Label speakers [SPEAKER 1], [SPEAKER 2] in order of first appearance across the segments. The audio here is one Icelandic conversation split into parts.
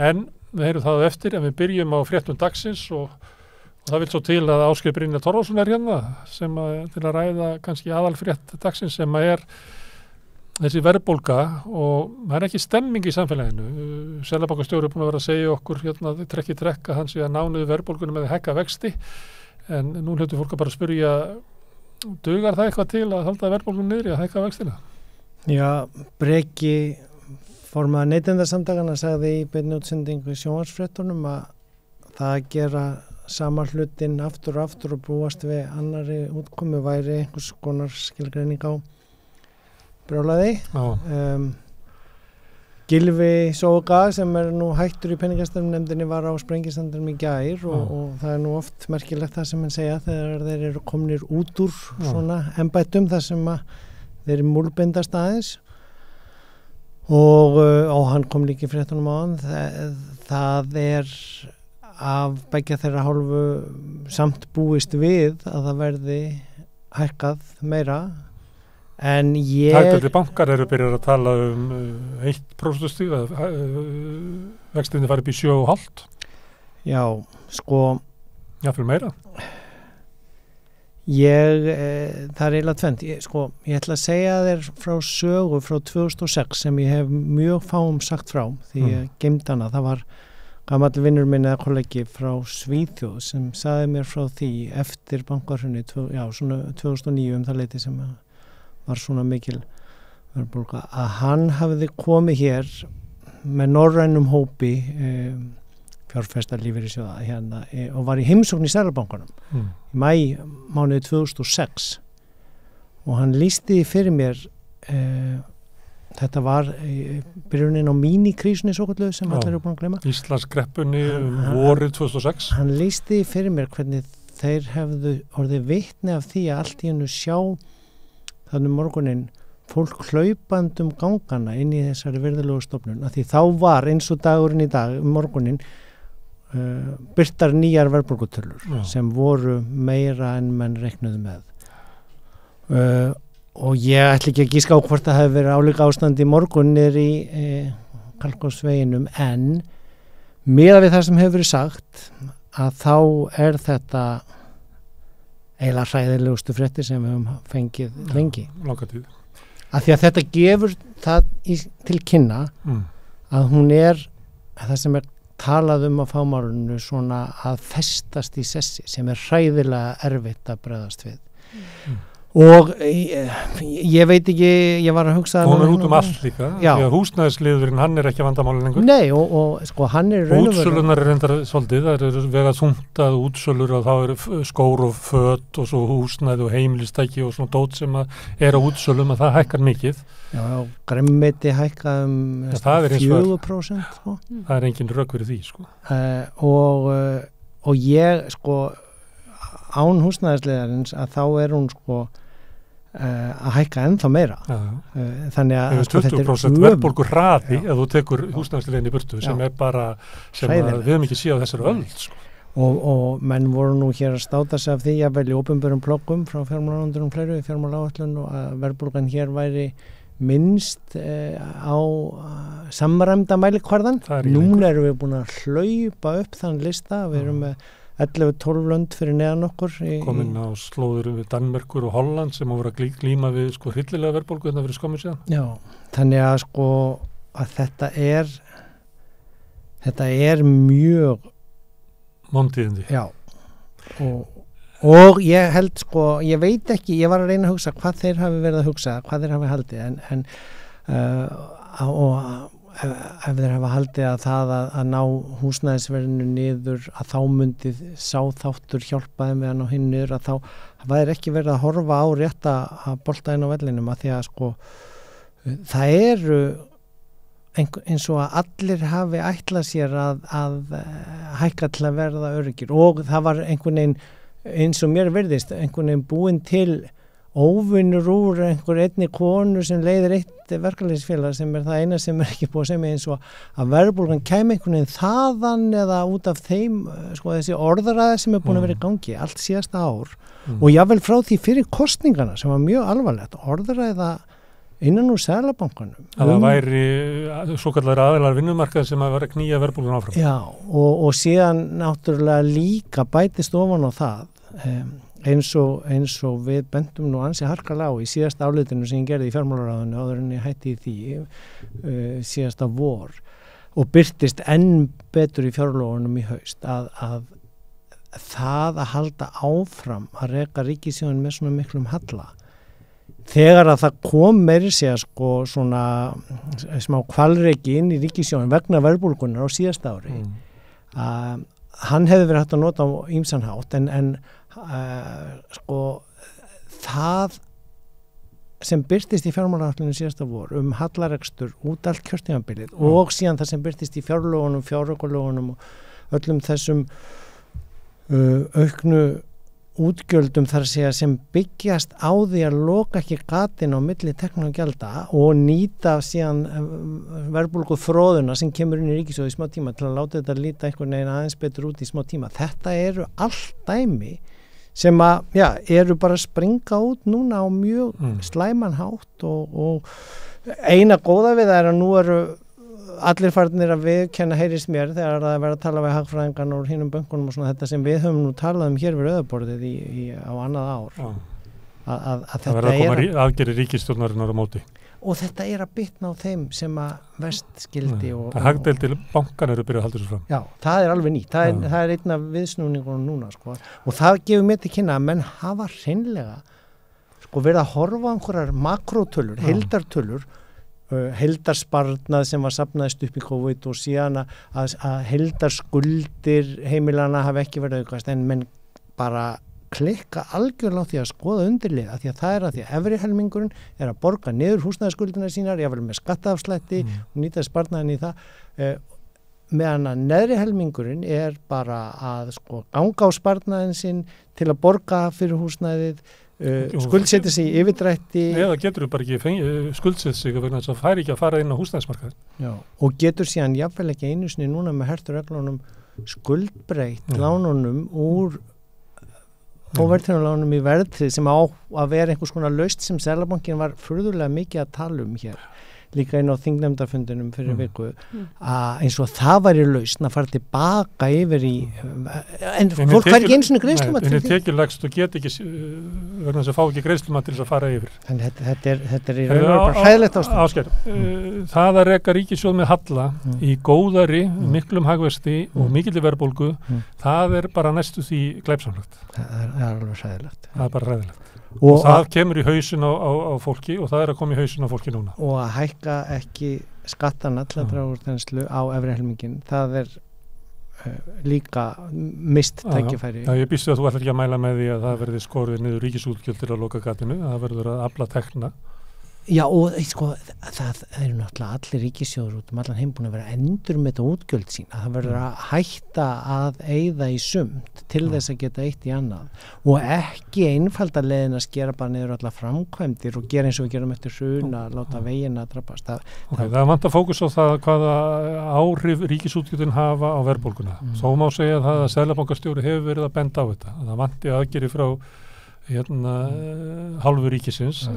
[SPEAKER 1] En við heyrum það á eftir, en við byrjum á fréttum dagsins og það vil svo til að Ásgeir Brynjar Torfason hérna sem til að ræða kannski aðalfrétt dagsins sem er þessi verðbólga og það er ekki stemming í samfélaginu. Seðlabankastjóri er búin að vera að segja okkur hérna trekk í trekk að hann sé að ná niður verðbólgunum með að hækka vexti en nú hljótu fólk að bara spyrja dugar það eitthvað til að halda verðbólgunum niður í að hækka vextina?
[SPEAKER 2] Já, Breki formaður Neytendasamtakanna sagði í beinni útsendingu í sjónvarpsfréttunum að það að gera sama hlutin aftur og aftur og búast við annarri útkomu væri einhvers konar skilgreining á brjálæði. Gylfi Soga sem nú hættur í peningastefnunefndinni var á Sprengisandinum í gær og það nú oft merkilegt það sem hann segja þegar þeir eru komnir út úr svona embættum þar sem að þeir eru múlbindast aðeins og hann kom líka í fréttunum á hann það er af beggja þeirra hálfu samt búist við að það verði hækkað meira en
[SPEAKER 1] Hægtaldir bankar eru byrjar að tala 1% stig vextinni fari upp í 7,5. Já,
[SPEAKER 2] sko
[SPEAKER 1] jafnvel meira.
[SPEAKER 2] Það er eiginlega tvennt. Ég ætla að segja þér frá sögu frá 2006 sem ég hef mjög fáum sagt frá því ég geymdi hana. Það var gamall vinnur minn eða kollegi frá Svíþjóð sem sagði mér frá því eftir bankahrunið, svona 2009 það leyti sem var svona mikil verðbólga að hann hafði komið hér með norrænum hópi fjárfesta lífeyrissjóða hérna og var í heimsókn í Seðlabankanum í maí mánuði 2006 og hann lýsti fyrir mér þetta var byrjunin á mínikrísunni svokölluðu sem allir eru búin að gleyma
[SPEAKER 1] Íslandskreppunni vorið 2006
[SPEAKER 2] hann lýsti fyrir mér hvernig þeir hefðu orðið vitni af því að allt í hennu sjá þannig morgunin fólk hlaupandum gangana inn í þessari virðulegu stofnun af því þá var eins og dagurinn í dag morgunin birtar nýjar verðbólgutölur sem voru meira en menn reiknuðu með og ég ætla ekki að gíska á hvort það hefði verið álíka ástand í morgun niður í Kalkósveginum en miðað við það sem hefur verið sagt að þá er þetta eiginlega hræðilegustu fréttir sem við höfum fengið lengi.
[SPEAKER 1] Langa tíð.
[SPEAKER 2] Af því að þetta gefur það til kynna að hún það sem talað á fámálinu svona að festast í sessi sem hræðilega erfitt að bregðast við. Og ég veit ekki, ég var að hugsa
[SPEAKER 1] hún út allt líka, því að húsnæðisliðurinn hann ekki vandamálið lengur.
[SPEAKER 2] Nei, og sko hann
[SPEAKER 1] útsölunar reyndar svolítið, það eru vegað þungt að útsölur að þá eru skór og föt og svo húsnæði og heimilistæki og svona dót sem er á útsölum að það hækkar mikið.
[SPEAKER 2] Já, gremmiti hækkað 4%. Sko.
[SPEAKER 1] Það er engin rök fyrir því, sko.
[SPEAKER 2] Og ég, sko, án húsnæðisliðarins að þá er hún, sko, að hækka ennþá meira þannig að
[SPEAKER 1] sko, 20% verðbólgur hraði ef þú tekur húsnæðisliðin í burtu sem er bara sem við höfum ekki séð á þessari öld sko.
[SPEAKER 2] og menn voru nú hér að státa sig af því að vel í opinberum plokkum frá fjármálaráðuneytinu fleiru í fjármálaáætlun og að verðbólgan hér væri minnst á samræmda mælikvarðan núna erum við búin að hlaupa upp þann lista, við erum með 11-12 lönd fyrir neðan okkur
[SPEAKER 1] komin á slóður við Danmerkur og Holland sem voru að glíma við sko hryllilega verðbólgu þetta fyrir skömmu síðan.
[SPEAKER 2] Já, þannig að sko að þetta er mjög
[SPEAKER 1] vontíðindi.
[SPEAKER 2] Já. Og ég held sko, ég veit ekki, ég var að reyna að hugsa hvað þeir hafi verið að hugsa, hvað þeir hafi haldið en ef þeir hafa haldið að það að ná húsnæðisverðinu niður að þá myndi sá þáttur hjálpa þeim við að ná hinn niður að þá væri ekki verið að horfa á rétt að bolta inn á vellinum að því að sko það eru eins og að allir hafi ætlað sér að hækka til að verða öruggir og það var einhvern veginn eins og mér virðist einhvern veginn búin til óvinnur úr einhver einni konu sem leiðir eitt verkalýðsfélag sem er það eina sem er ekki búið að segja mig eins og að verðbólgan kæmi einhvern veginn þaðan eða út af þeim sko þessi orðaræði sem er búin að vera í gangi allt síðasta ár og jável frá því fyrir kosningana sem var mjög alvarlegt orðaræða innan úr Seðlabankanum.
[SPEAKER 1] Það væri svo kallar aðilar vinnumarkað sem að vera að knýja verðbólguna áfram.
[SPEAKER 2] Já, og síðan náttúrulega líka bætist ofan á það eins og við bendum nú ansi harkalega á í síðasta álitinu sem ég gerði í fjármálaráðinu áður en ég hætti í því síðasta vor og birtist enn betur í fjárlögunum í haust að það að halda áfram að reka ríkissjóðinn með svona miklum halla þegar að það kom meiri segja sko svona smá hvalreki inn í ríkissjóðinn vegna verðbólgunnar á síðasta ári hann hefði verið hægt að nota á ýmsan hátt en sko það sem birtist í fjármálaáætlunum síðasta vor hallarekstur út allt kjörtímabilið og síðan það sem birtist í fjárlögunum, fjáraukalögunum og öllum þessum auknu útgjöldum þar að segja sem byggjast á því að loka ekki gatin á milli tekna og gjalda og nýta síðan verðbólgu fróðuna sem kemur inn í ríkissjóð í smá tíma til að láta þetta líta einhvern veginn aðeins betur út í smá tíma. Þetta eru allt dæmi sem að eru bara að springa út núna á mjög slæman hátt og eina góða við það að nú eru allir farnir að viðkenna heyrist mér þegar það verða að tala við hagfræðingan og hinum bönkunum og svona þetta sem við höfum nú talað hér við rauðaborðið á annað ár að þetta
[SPEAKER 1] verða að koma aðgerðir ríkisstjórnarinnar á móti
[SPEAKER 2] og þetta að bitna á þeim sem að verst skildi
[SPEAKER 1] það hagdeildir bankan eru byrjað að halda þessu fram
[SPEAKER 2] já, það nýtt, það er einn af viðsnúningunum núna sko. Og það gefur mér til kynna að menn hafa hreinlega sko verið að horfa á einhverjar makrótölur, heildartölur heildarsparnað sem var safnaðist upp í COVID og síðan að heildarskuldir heimilana hafi ekki verið aukast en menn bara klikka algjörlega á því að skoða undirliða því að það að því að efri helmingurinn að borga niður húsnæðisskuldina sínar jáfnvel með skattaafslætti og nýta sparnaðin í það meðan að neðri helmingurinn bara að sko ganga á sparnaðin sinn til að borga fyrir húsnæðið skuldsetja sig í yfirdrætti
[SPEAKER 1] eða getur þú bara ekki skuldsetja sig vegna þess að færi ekki að fara inn á húsnæðismarkaðinn
[SPEAKER 2] og getur síðan jáfnvel ekki einu sinni núna með hertur reglunum skuldbreytt lánunum úr óverðtryggðum lánum í verðtryggð sem á að vera einhvers konar lausn sem Seðlabankinn var furðulega mikið að tala hér líka inn á þingnefndarfundinum fyrir viku að eins og það væri lausn að fara tilbaka yfir í en fólk fær ekki eins og greiðslumat
[SPEAKER 1] en tekjulegst og get ekki vegna þess að fá ekki greiðslumat til þess að fara yfir
[SPEAKER 2] en þetta er í raun og bara hræðilegt ástand
[SPEAKER 1] Ásgeir, það að reka ríkissjóð með halla í góðari, miklum hagvexti og mikilli verðbólgu það er bara næstu því glæpsamlegt
[SPEAKER 2] það er alveg hræðilegt
[SPEAKER 1] það er bara hræðilegt og það kemur í hausin á fólki og það er að koma í hausin á fólki núna
[SPEAKER 2] og að hækka ekki skattana til að draga úr þenslu á efri helmingin það er líka mist tækifæri
[SPEAKER 1] ég býstu að þú ætlar ekki að mæla með því að það verði skorið niður ríkisútgjöld að loka gatinu það verður að afla tekna
[SPEAKER 2] Já og sko það eru náttúrulega allir ríkissjóður út allan heim búin að vera endur með þetta útgjöld sín að það verður að hætta að eyða í sumt til þess að geta eitt í annað og ekki einfalda leiðin að skera bara niður allar framkvæmdir og gera eins og við gerum eftir hrun að láta vegina að drabbast
[SPEAKER 1] það vantar fókus á það hvaða áhrif ríkisútgjöldin hafa á verðbólguna þó má segja það að seðlabankastjóri hefur verið að benda á þetta að það vanti aðgeri frá hálfu ríkisins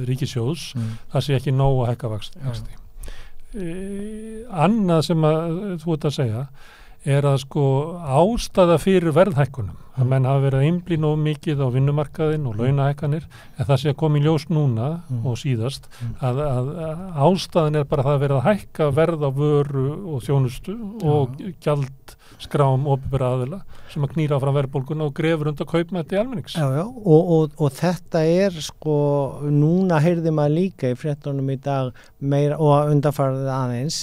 [SPEAKER 1] ríkissjóðs það sé ekki nóg að hækka vexti annað sem þú ert að segja er að sko ástæða fyrir verðhækkunum að menn hafa verið að einblína of mikið á vinnumarkaðinn og launahækkanir en það sé að koma í ljós núna og síðast að ástæðan er bara það að vera að hækka verð á vöru og þjónustu og gjaldskrám opinberra aðila sem að knýra áfram verðbólguna og grefur undan kaupmætti almennings.
[SPEAKER 2] Já, og þetta er sko, núna heyrði maður líka í fréttunum í dag meira, og undanfarið aðeins,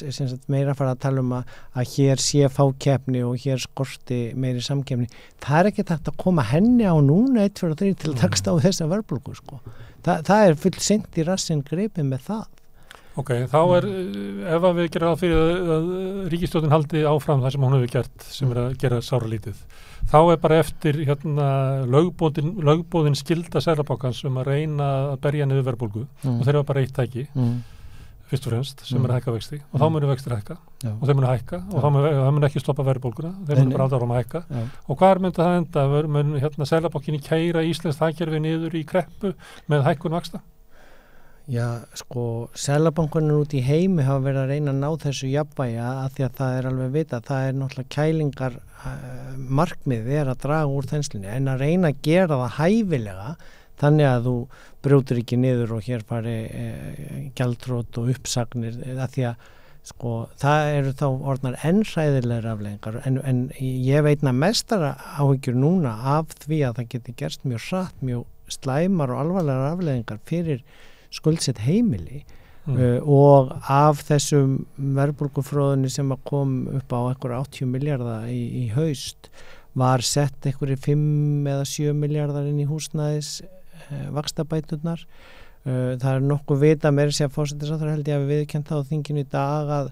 [SPEAKER 2] meira fara að tala að hér sé fákeppni og hér skorti meiri samkeppni. Það er ekki hægt að koma henni á núna 1, 2 og 3 til að takast á þessa verðbólgu sko. Það er full seint í rassinn gripið með það.
[SPEAKER 1] Ok, þá ef að við gerum fyrir að ríkisstjórnin haldi áfram það sem hún hefur gert, sem að gera sáralítið, þá bara eftir lögbóðin skylda Seðlabankans að reyna að berja niður verðbólgu og þeir hafa bara eitt tæki, fyrst og fremst, sem að hækka vexti og þá munu vextir hækka og þeir munu hækka og það munu ekki stoppa verðbólguna, þeir munu bara áfram að hækka og hvað myndi það enda? Mun Seðlabankinni keyra íslenskt hagkerfi niður í kreppu með hækkun vaxta?
[SPEAKER 2] Já, sko, Seðlabankarnir út í heimi hafa verið að reyna að ná þessu jafnvægi að því að það er alveg vita, það er náttúrulega kælingar markmið er að draga úr þenslunni en að reyna að gera það hæfilega þannig að þú brjótir ekki niður og hér fari gjaldþrot og uppsagnir að því að sko, það eru þá orðnar enn hræðilegar afleiðingar en ég veitna mestara áhyggjur núna af því að það geti gerst mjög hratt, mjög slæmar og alvarlegar afleiðingar fyrir skuldsett heimili og af þessum verðbólgufróðunni sem að kom upp á einhver 80 milljarða í haust var sett einhverjir 5 eða 7 milljarðar inn í húsnæðis vaxtabæturnar. Það er nokkuð vita meira sem forsætisráðherra held ég að við viðurkennt það á þinginu í dag að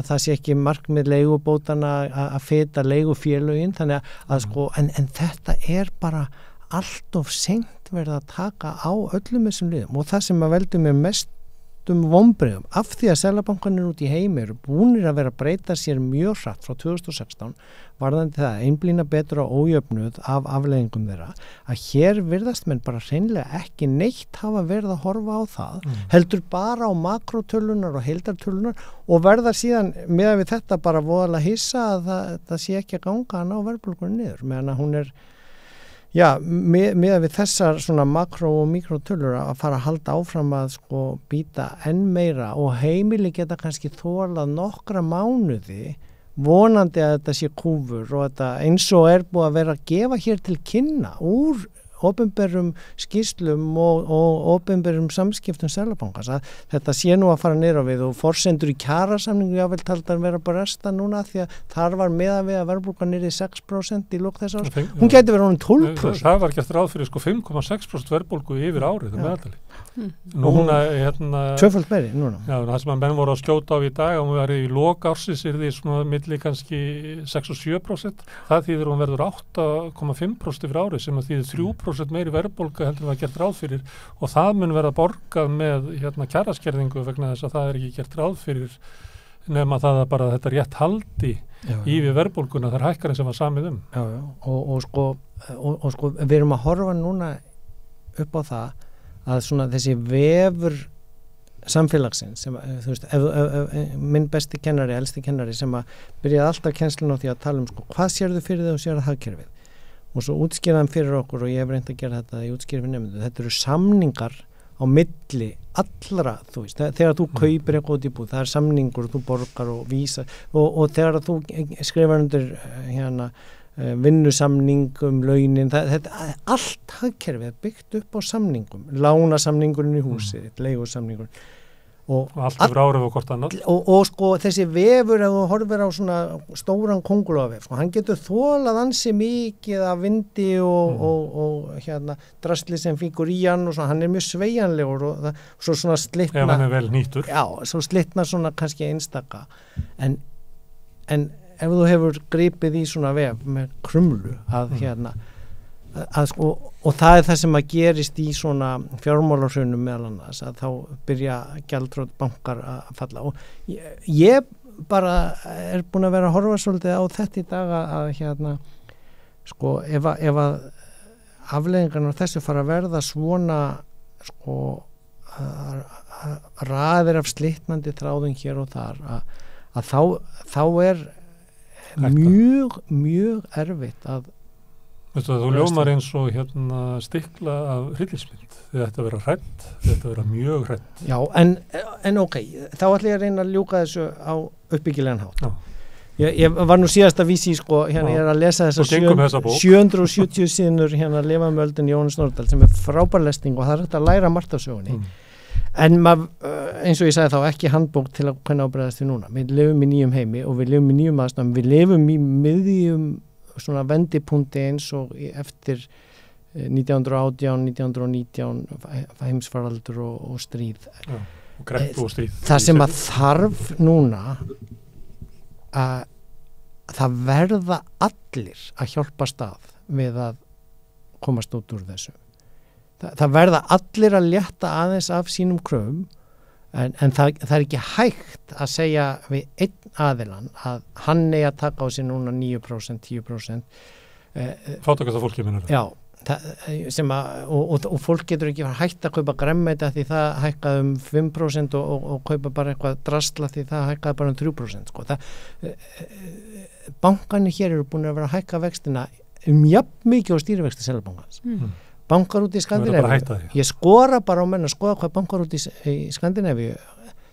[SPEAKER 2] það sé ekki markmið leigubótana að feta leigufélögin þannig að sko en þetta er bara allt of seint verið að taka á öllum þessum liðum og það sem að veldur mér mestum vonbrigðum af því að Seðlabankarnir út í heimi eru búnir að vera að breyta sér mjög hratt frá 2016 varðandi það einblína betur á ójöfnuð af afleiðingum þeirra að hér virðast menn bara hreinlega ekki neitt hafa verið að horfa á það heldur bara á makrótölunar og heildartölunar og verða síðan meðan við þetta bara voðalega hissa að það sé ekki að ganga að ná verðbólgunni niður meðan að hún er með við þessar svona makró og mikrotölur að fara að halda áfram að sko býta enn meira og heimili geta kannski þolað nokkra mánuði vonandi að þetta sé kúfur og þetta eins og er búið að vera að gefa hér til kynna úr opinberum skýrslum og opinberum samskiptum Seðlabankans að þetta sé nú að fara niður á við og forsendur í kjarasamningu jável taldar vera bara resta núna því að þar var meðan við að verðbólgan niður í 6% í lok þess árs. Hún gæti verið honum 12%.
[SPEAKER 1] Það var gert ráð fyrir sko 5,6% verðbólgu yfir árið meðaltali. Núna
[SPEAKER 2] tvöfalt meiri núna.
[SPEAKER 1] Já, það sem að menn voru að skjóta á í dag og við erum í lok ársins því svona milli kannski 6 og 7%. Það þýðir hún verður 8,5% yfir árið sem að þýðir 3% meiri verðbólga heldur að gert ráð fyrir og það mun verða borgað með kjaraskerðingu vegna þess að það er ekki gert ráð fyrir nema það að bara þetta rétt haldi í við verðbólguna þar hækkarinn sem var samið
[SPEAKER 2] Já, og sko við erum að horfa núna upp á það að svona þessi vefur samfélagsins sem þú veist minn besti kennari, elsti kennari sem að byrjaði alltaf kennslun á því að tala sko hvað sérðu fyrir þig og sérðu hagkerfið og svo útskýrðan fyrir okkur og ég hef reynt að gera þetta í útskýrði fyrir nefndu, þetta eru samningar á milli allra, þú veist, þegar þú kaupir eitthvað út í búð, það er samningur og þú borgar og vísa og þegar þú skrifar undir vinnusamning launin, þetta allt hagkerfið er byggt upp á samningum, lánasamningurinn í húsi, leigusamningurinn og
[SPEAKER 1] allt yfir árið og hvort annað
[SPEAKER 2] og sko þessi vefur ef þú horfir á svona stóran kóngulóarvef sko, hann getur þolað ansi mikið af vindi og drasli sem fíkur í hann og svona, hann er mjög sveigjanlegur og svo svona slitna
[SPEAKER 1] ef hann er vel nýttur
[SPEAKER 2] svo slitna svona kannski einstaka en ef þú hefur gripið í svona vef með krumlu að sko, og það er það sem að gerist í svona fjármálahrunum meðal annars að þá byrja gjaldþrot bankar að falla og ég bara er búin að vera að horfa svolítið á þetta í dag að sko ef að afleiðingarnar þessu fara að verða svona sko raðir af slitnandi þráðum hér og þar að þá er mjög erfitt að
[SPEAKER 1] þú ljómar eins og stikla af hryllismynd þið ætti að vera hrædd, þið ætti að vera mjög hrædd
[SPEAKER 2] Já, en ok, þá ætla ég að reyna að ljúka þessu á uppbyggilegan hátt ég var nú síðast að vísi sko, ég er að lesa þessa 770 síðnur Lifa með öldin Jóhannes Nordal sem er frábær lesning og það er hægt að læra margt af sögunni en eins og ég sagði þá ekki handbók til að hvernig ábreiðast við núna við lifum í nýjum heimi og við lifum í nýjum aðstæðum við lifum í miðjum svona vendipunkti eins og eftir 1918, 1919 heimsfaraldur og stríð
[SPEAKER 1] og kreppu og stríð
[SPEAKER 2] það sem að þarf núna að það verða allir að hjálpa stað við að komast út úr þessu það verða allir að létta aðeins af sínum kröfum en það er ekki hægt að segja við einn aðilan að hann eigi að taka á sig núna 9%, 10%
[SPEAKER 1] fátækasta fólki minnur
[SPEAKER 2] Já, og fólk getur ekki hægt að kaupa gremmeti því það hækkaði 5% og kaupa bara eitthvað drasla því það hækkaði bara 3%, sko. Bankarnir hér eru búin að vera að hækka vextina jafn mikið á stýrivexti Seðlabankans. Bankar út í Skandinavíu, ég skora bara á menn að skoða hvað bankar út í Skandinavíu,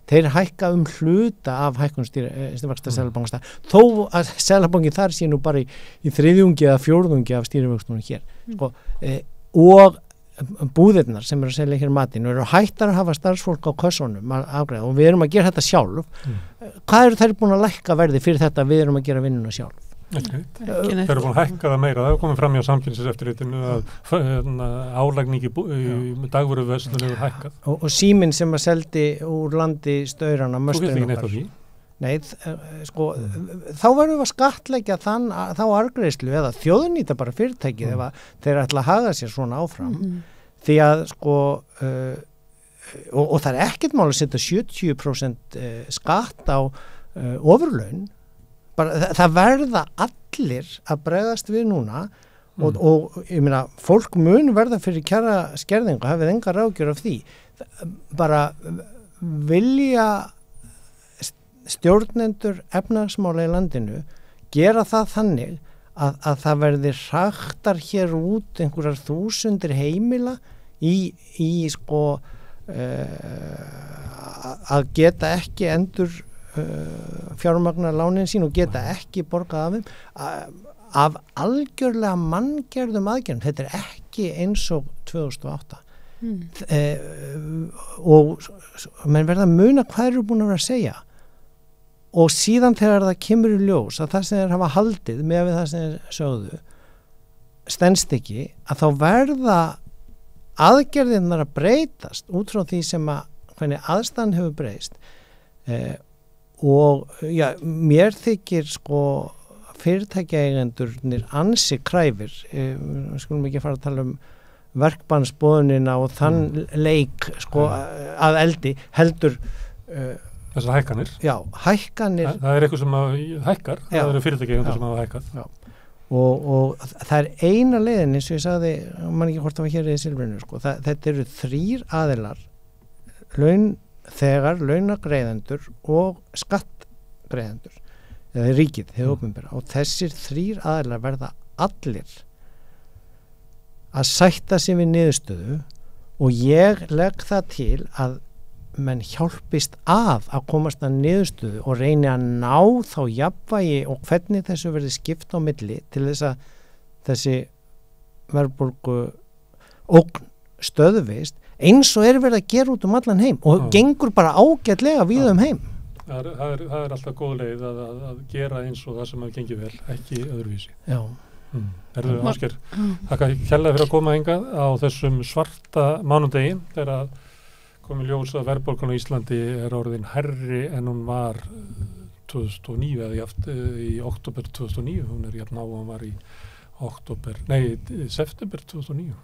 [SPEAKER 2] þeir hækka hluta af hækkun stýrivexta Seðlabankans þó að Seðlabanki þar sé nú bara í þriðjungi eða fjórðungi af stýrivextunum hér, sko, og búðirnar sem eru að selja hér matinn og eru hættar að hafa starfsfólk á kössunum að afgreiða og við erum að gera þetta sjálf. Hvað eru þeir búin að lækka verði fyrir þetta við erum að gera vinnuna sjálf?
[SPEAKER 1] Þeir eru búin að hækka það meira, það er komið fram hjá Samkeppniseftirlitinu að álagning í dagvöruverslun hefur hækkað. Og
[SPEAKER 2] Síminn sem að seldi úr landi staurana
[SPEAKER 1] mösturinn okkar.
[SPEAKER 2] Nei, sko, þá verðum við að skattleggja þá arðgreiðslu eða þjóðnýta bara fyrirtækið ef þeir ætla að haga sér svona áfram. Því að, sko, og það er ekkert mál að setja 70% skatt á ofurlaun. Bara, það verða allir að bregðast við núna og ég meina, fólk mun verða fyrir kjara skerðingu, hafið enga ráðgjör af því. Bara vilja stjórnendur efnahagsmála í landinu gera það þannig að það verði hraktar hér út einhverjar þúsundir heimila í sko að geta ekki endur fjármagna lánin sín og geta ekki borgað af þeim af algjörlega manngerðum aðgerðum. Þetta er ekki eins og 2008 og menn verða að muna hvað eru búin að vera að segja og síðan þegar það kemur í ljós að það sem þeir hafa haldið með við það sem þeir sögðu stenst ekki að þá verða aðgerðirnar að breytast út frá því sem að hvernig aðstæðan hefur breyst og já, mér þykir sko fyrirtækjaeigendurnir ansi kræfir, skulum ekki fara að tala verkbannsboðunina og þann leik sko að eldi heldur
[SPEAKER 1] þessar hækkanir.
[SPEAKER 2] Já, hækkanir. Það
[SPEAKER 1] er eitthvað sem að hækkar, það eru fyrirtækjaeigendur sem hafa hækkað. Já.
[SPEAKER 2] Og það er eina leiðin eins og ég sagði, man ekki hvort það var hér í Silfrinu sko, þetta eru 3 aðilar launagreiðendur og skattgreiðendur eða ríkið, hefur opinbera og þessir 3 aðilar verða allir að sætta sig við niðurstöðu og ég legg það til að menn hjálpist að komast að niðurstöðu og reyni að ná þá jafnvægi og hvernig þessu verði skipt á milli til þess að þessi verðbólgu ógn stöðuvist eins og verið að gera út allan heim og gengur bara ágætlega víða heim.
[SPEAKER 1] Það er alltaf góð leið að gera eins og það sem hafi gengið vel, ekki öðruvísi.
[SPEAKER 2] Já.
[SPEAKER 1] Herðu, Ásgeir, þakka kærlega fyrir að koma hingað á þessum svarta mánudegi þegar að komið ljós að verðbólgan á Íslandi er orðin hærri en hún var 2009 eða í október 2009, hún er jafn á og hún var í september 2009.